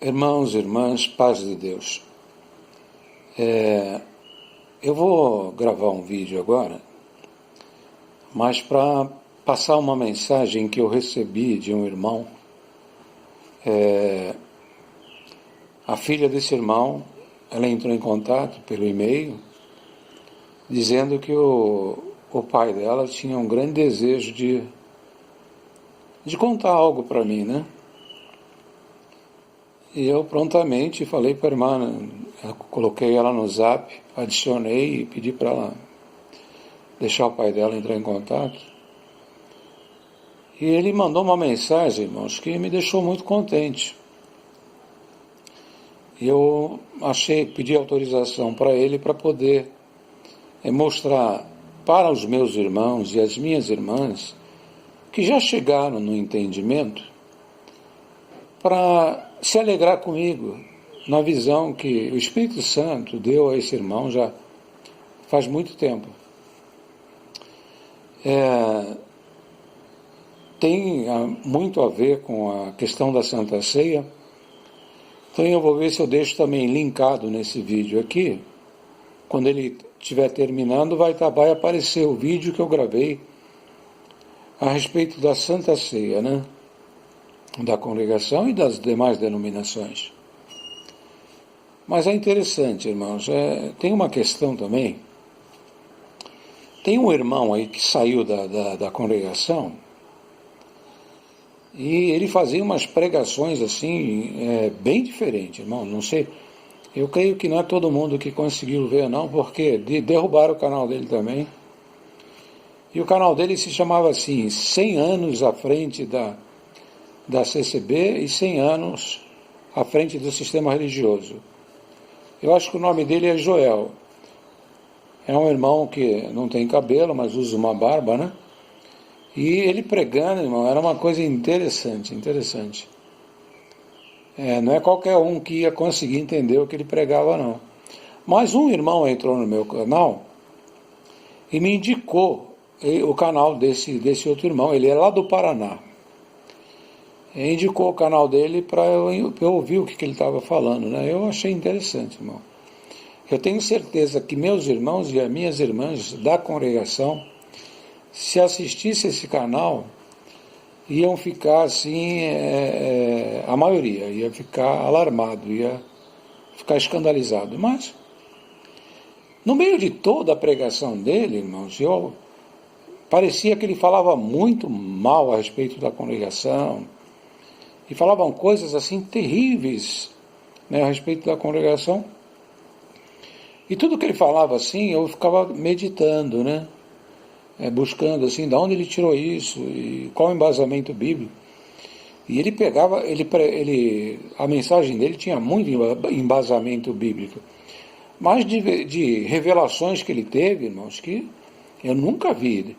Irmãos e irmãs, paz de Deus. Eu vou gravar um vídeo agora, mas para passar uma mensagem que eu recebi de um irmão. A filha desse irmão, ela entrou em contato pelo e-mail, dizendo que o pai dela tinha um grande desejo de contar algo para mim, né? E eu prontamente falei para a irmã, eu coloquei ela no Zap, adicionei e pedi para ela deixar o pai dela entrar em contato. E ele mandou uma mensagem, irmãos, que me deixou muito contente. Eu pedi autorização para ele para poder mostrar para os meus irmãos e as minhas irmãs que já chegaram no entendimento para se alegrar comigo na visão que o Espírito Santo deu a esse irmão já faz muito tempo. Tem muito a ver com a questão da Santa Ceia. Então eu vou ver se eu deixo também linkado nesse vídeo aqui. Quando ele estiver terminando, vai aparecer o vídeo que eu gravei a respeito da Santa Ceia, né? Da congregação e das demais denominações. Mas é interessante, irmãos, tem uma questão também. Tem um irmão aí que saiu da congregação e ele fazia umas pregações assim, bem diferentes, irmão. Não sei, eu creio que não é todo mundo que conseguiu ver, não, porque derrubaram o canal dele também. E o canal dele se chamava assim, 100 anos à frente da CCB e 100 anos à frente do sistema religioso. Eu acho que o nome dele é Joel. É um irmão que não tem cabelo, mas usa uma barba, né? E ele pregando, irmão, era uma coisa interessante. Não é qualquer um que ia conseguir entender o que ele pregava, não. Mas um irmão entrou no meu canal e me indicou o canal desse outro irmão. Ele é lá do Paraná. E indicou o canal dele para eu ouvir o que ele estava falando, né? Eu achei interessante, irmão. Eu tenho certeza que meus irmãos e as minhas irmãs da congregação, se assistisse esse canal, iam ficar assim, a maioria ia ficar alarmado, ia ficar escandalizado. Mas, no meio de toda a pregação dele, irmãos, parecia que ele falava muito mal a respeito da congregação, e falavam coisas assim terríveis, né, a respeito da congregação. E tudo que ele falava assim, eu ficava meditando, né? Buscando assim, de onde ele tirou isso, e qual o embasamento bíblico. E ele pegava, a mensagem dele tinha muito embasamento bíblico. Mas de revelações que ele teve, irmãos, que eu nunca vi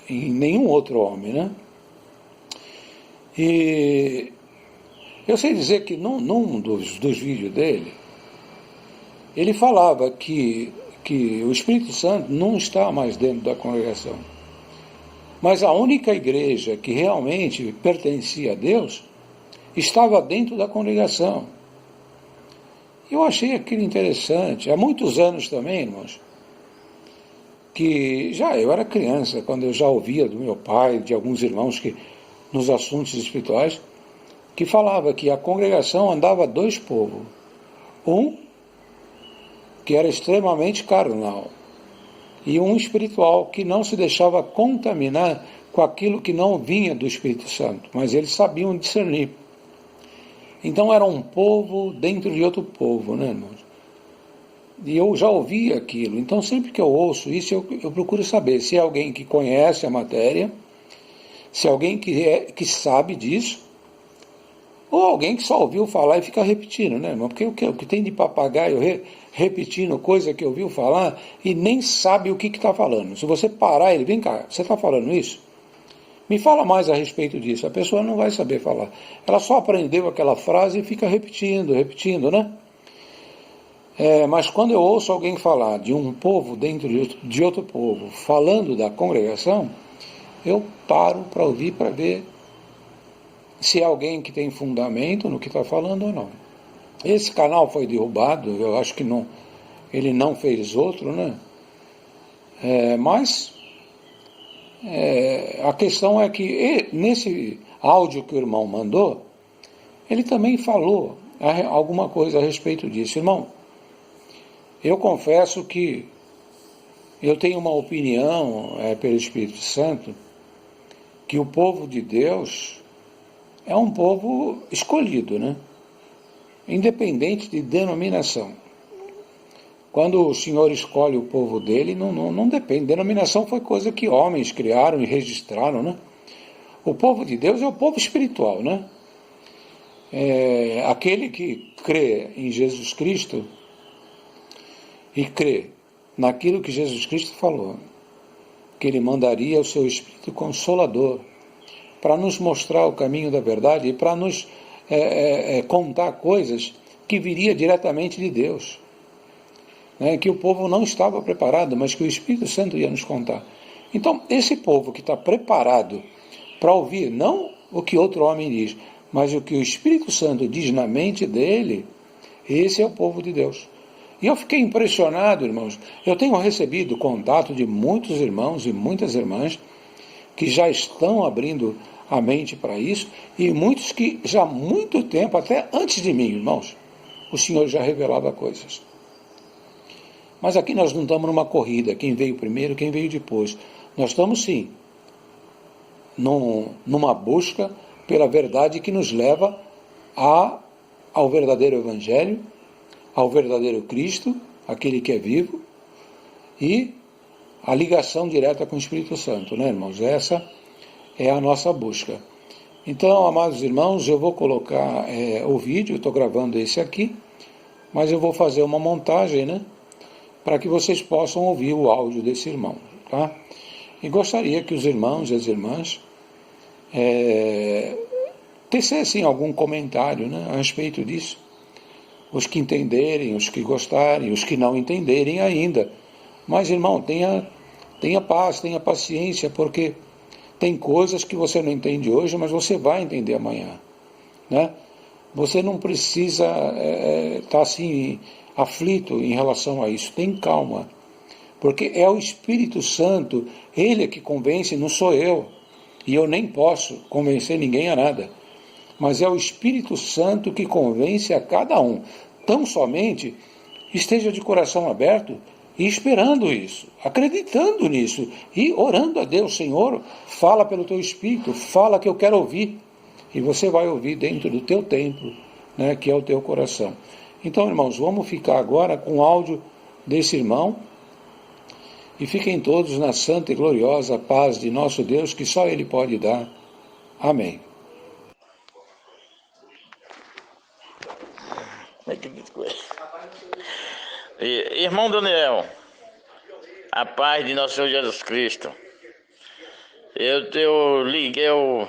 em nenhum outro homem, né? E eu sei dizer que num dos vídeos dele, ele falava que o Espírito Santo não está mais dentro da congregação. Mas a única igreja que realmente pertencia a Deus estava dentro da congregação. Eu achei aquilo interessante. Há muitos anos também, irmãos, que eu era criança, quando eu já ouvia do meu pai, de alguns irmãos que nos assuntos espirituais, que falava que a congregação andava dois povos. Um que era extremamente carnal, e um espiritual que não se deixava contaminar com aquilo que não vinha do Espírito Santo, mas eles sabiam discernir. Então era um povo dentro de outro povo, né, irmãos? E eu já ouvi aquilo, então sempre que eu ouço isso, eu procuro saber se é alguém que conhece a matéria, se é alguém que sabe disso, ou alguém que só ouviu falar e fica repetindo, né, irmão? Porque o que tem de papagaio repetindo coisa que ouviu falar e nem sabe o que está falando. Se você parar, ele, vem cá, você está falando isso? Me fala mais a respeito disso. A pessoa não vai saber falar. Ela só aprendeu aquela frase e fica repetindo, né? Mas quando eu ouço alguém falar de um povo dentro de outro povo, falando da congregação, eu paro para ouvir, para ver se é alguém que tem fundamento no que está falando ou não. Esse canal foi derrubado, eu acho que não, ele não fez outro, né? Mas a questão é que nesse áudio que o irmão mandou, ele também falou alguma coisa a respeito disso. Irmão, eu confesso que eu tenho uma opinião pelo Espírito Santo, que o povo de Deus é um povo escolhido, né? Independente de denominação. Quando o Senhor escolhe o povo dele, não depende. Denominação foi coisa que homens criaram e registraram, né? O povo de Deus é o povo espiritual, né? Aquele que crê em Jesus Cristo e crê naquilo que Jesus Cristo falou, que ele mandaria o seu Espírito Consolador para nos mostrar o caminho da verdade e para nos contar coisas que viria diretamente de Deus, né, que o povo não estava preparado, mas que o Espírito Santo ia nos contar. Então, esse povo que está preparado para ouvir, não o que outro homem diz, mas o que o Espírito Santo diz na mente dele, esse é o povo de Deus. E eu fiquei impressionado, irmãos. Eu tenho recebido contato de muitos irmãos e muitas irmãs que já estão abrindo a mente para isso, e muitos que já há muito tempo, até antes de mim, irmãos, o Senhor já revelava coisas. Mas aqui nós não estamos numa corrida, quem veio primeiro, quem veio depois. Nós estamos sim numa busca pela verdade que nos leva ao verdadeiro Evangelho, ao verdadeiro Cristo, aquele que é vivo, e a ligação direta com o Espírito Santo, né, irmãos? Essa é a nossa busca. Então, amados irmãos, eu vou colocar o vídeo, estou gravando esse aqui, mas eu vou fazer uma montagem, né, para que vocês possam ouvir o áudio desse irmão, tá? E gostaria que os irmãos e as irmãs tecessem algum comentário, né, a respeito disso. Os que entenderem, os que gostarem, os que não entenderem ainda. Mas, irmão, tenha paz, tenha paciência, porque tem coisas que você não entende hoje, mas você vai entender amanhã, né? Você não precisa estar assim, aflito em relação a isso. Tem calma, porque é o Espírito Santo, ele é que convence, não sou eu. E eu nem posso convencer ninguém a nada. Mas é o Espírito Santo que convence a cada um. Tão somente esteja de coração aberto e esperando isso, acreditando nisso e orando a Deus. Senhor, fala pelo teu Espírito, fala que eu quero ouvir. E você vai ouvir dentro do teu templo, né, que é o teu coração. Então, irmãos, vamos ficar agora com o áudio desse irmão e fiquem todos na santa e gloriosa paz de nosso Deus, que só Ele pode dar. Amém. Irmão Daniel, a paz de nosso Senhor Jesus Cristo. Eu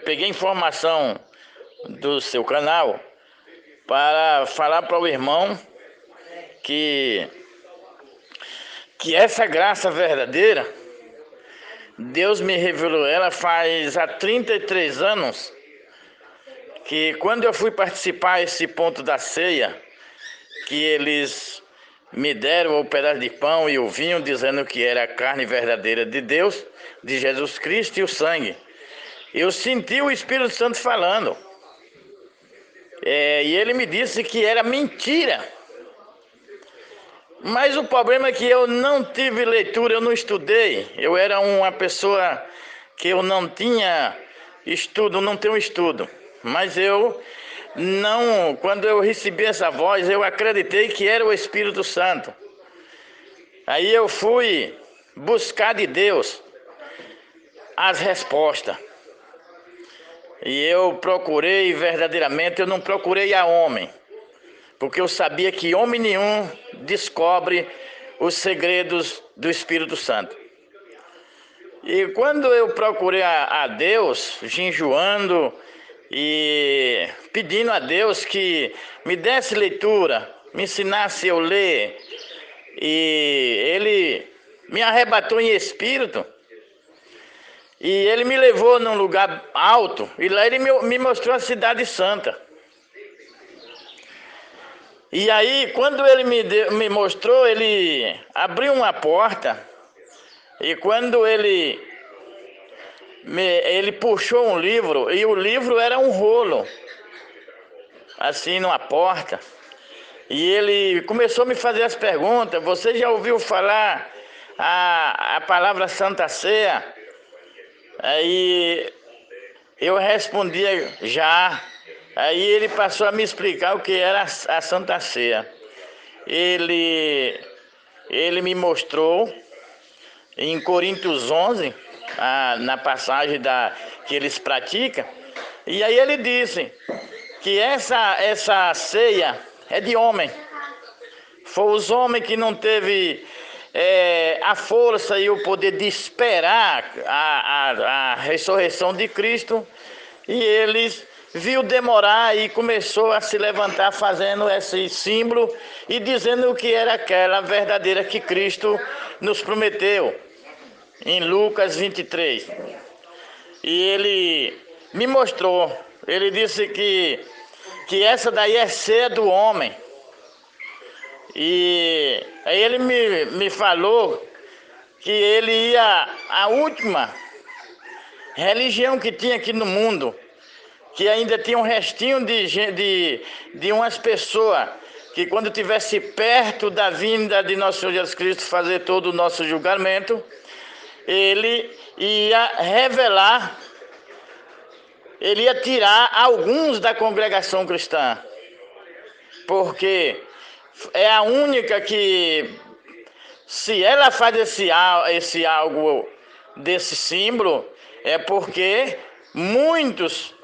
peguei informação do seu canal para falar para o irmão que essa graça verdadeira, Deus me revelou ela faz há 33 anos, que quando eu fui participar esse ponto da ceia, que eles me deram o pedaço de pão e o vinho, dizendo que era a carne verdadeira de Deus, de Jesus Cristo, e o sangue. Eu senti o Espírito Santo falando. E ele me disse que era mentira. Mas o problema é que eu não tive leitura, eu não estudei. Eu era uma pessoa que eu não tinha estudo, não tenho estudo. Mas quando eu recebi essa voz, eu acreditei que era o Espírito Santo. Aí eu fui buscar de Deus as respostas. E eu procurei verdadeiramente, eu não procurei a homem, porque eu sabia que homem nenhum descobre os segredos do Espírito Santo. E quando eu procurei a Deus, jejuando e pedindo a Deus que me desse leitura, me ensinasse eu ler, e Ele me arrebatou em espírito, E ele me levou num lugar alto, e lá ele me mostrou a cidade santa. E aí, quando ele me mostrou, ele abriu uma porta, e quando ele puxou um livro, e o livro era um rolo, assim, numa porta. E ele começou a me fazer as perguntas: você já ouviu falar a palavra Santa Ceia? Aí eu respondia já. Aí ele passou a me explicar o que era a Santa Ceia. Ele me mostrou em Coríntios 11, na passagem que eles praticam. E aí ele disse que essa ceia é de homem. Foi os homens que não teve a força e o poder de esperar a ressurreição de Cristo, e eles viu demorar e começou a se levantar fazendo esse símbolo e dizendo que era aquela verdadeira que Cristo nos prometeu em Lucas 23. E ele me mostrou, ele disse que essa daí é ceia do homem. E aí ele me falou que ele ia, a última religião que tinha aqui no mundo, que ainda tinha um restinho de umas pessoas que, quando estivesse perto da vinda de nosso Senhor Jesus Cristo fazer todo o nosso julgamento, ele ia revelar, ele ia tirar alguns da congregação cristã, porque é a única que, se ela faz esse algo desse símbolo, é porque muitos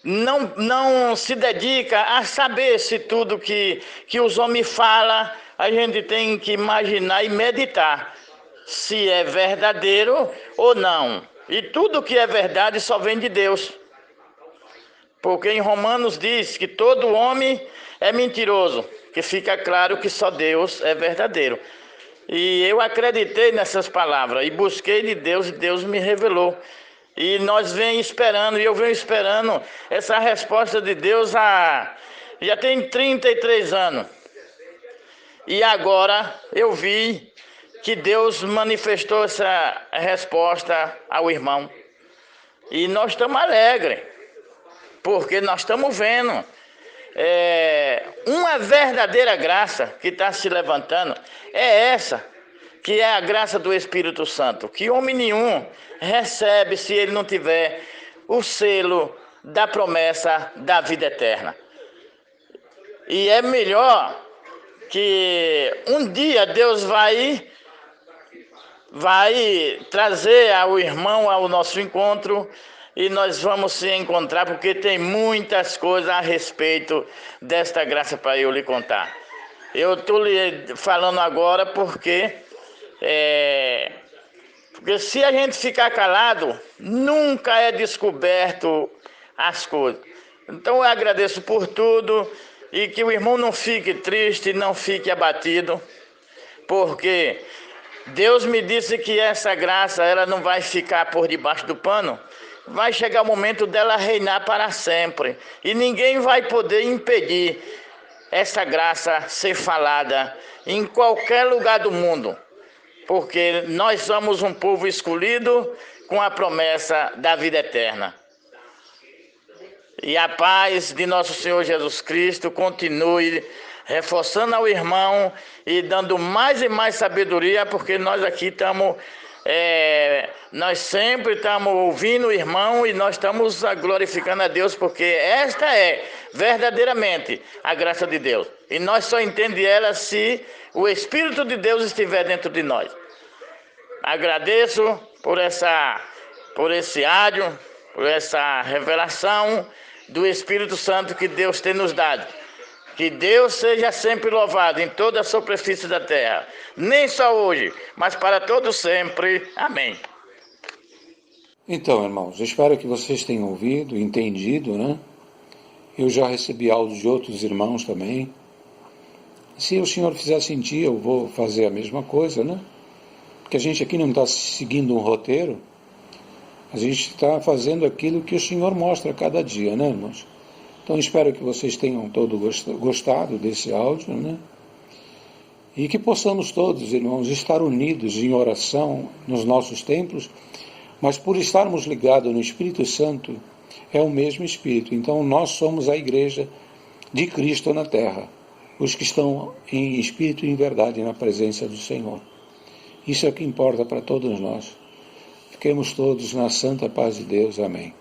não se dedicam a saber se tudo que os homens falam, a gente tem que imaginar e meditar se é verdadeiro ou não. E tudo que é verdade só vem de Deus. Porque em Romanos diz que todo homem é mentiroso, que fica claro que só Deus é verdadeiro. E eu acreditei nessas palavras e busquei de Deus, e Deus me revelou. E nós venho esperando, e eu venho esperando essa resposta de Deus já tem 33 anos. E agora eu vi que Deus manifestou essa resposta ao irmão. E nós estamos alegres, porque nós estamos vendo uma verdadeira graça que está se levantando. É essa, que é a graça do Espírito Santo, que homem nenhum recebe se ele não tiver o selo da promessa da vida eterna. E é melhor que um dia Deus vai trazer ao irmão ao nosso encontro, e nós vamos se encontrar, porque tem muitas coisas a respeito desta graça para eu lhe contar. Eu estou lhe falando agora porque se a gente ficar calado, nunca é descoberto as coisas. Então eu agradeço por tudo, e que o irmão não fique triste, não fique abatido, porque Deus me disse que essa graça, ela não vai ficar por debaixo do pano. Vai chegar o momento dela reinar para sempre, e ninguém vai poder impedir essa graça ser falada em qualquer lugar do mundo, porque nós somos um povo escolhido com a promessa da vida eterna. E a paz de nosso Senhor Jesus Cristo continue reforçando ao irmão e dando mais e mais sabedoria, porque nós aqui estamos, nós sempre estamos ouvindo o irmão, e nós estamos glorificando a Deus, porque esta é verdadeiramente a graça de Deus. E nós só entendemos ela se o Espírito de Deus estiver dentro de nós. Agradeço por esse áudio, por essa revelação do Espírito Santo que Deus tem nos dado. Que Deus seja sempre louvado em toda a superfície da terra, nem só hoje, mas para todos sempre. Amém. Então, irmãos, eu espero que vocês tenham ouvido, entendido, né? Eu já recebi áudios de outros irmãos também. Se o Senhor fizer sentir, eu vou fazer a mesma coisa, né? Porque a gente aqui não está seguindo um roteiro, A gente está fazendo aquilo que o Senhor mostra a cada dia, né, irmãos? Então espero que vocês tenham todos gostado desse áudio, né? E que possamos todos, irmãos, estar unidos em oração nos nossos templos, mas por estarmos ligados no Espírito Santo, é o mesmo Espírito. Então nós somos a igreja de Cristo na terra, os que estão em espírito e em verdade na presença do Senhor. Isso é o que importa para todos nós. Fiquemos todos na santa paz de Deus. Amém.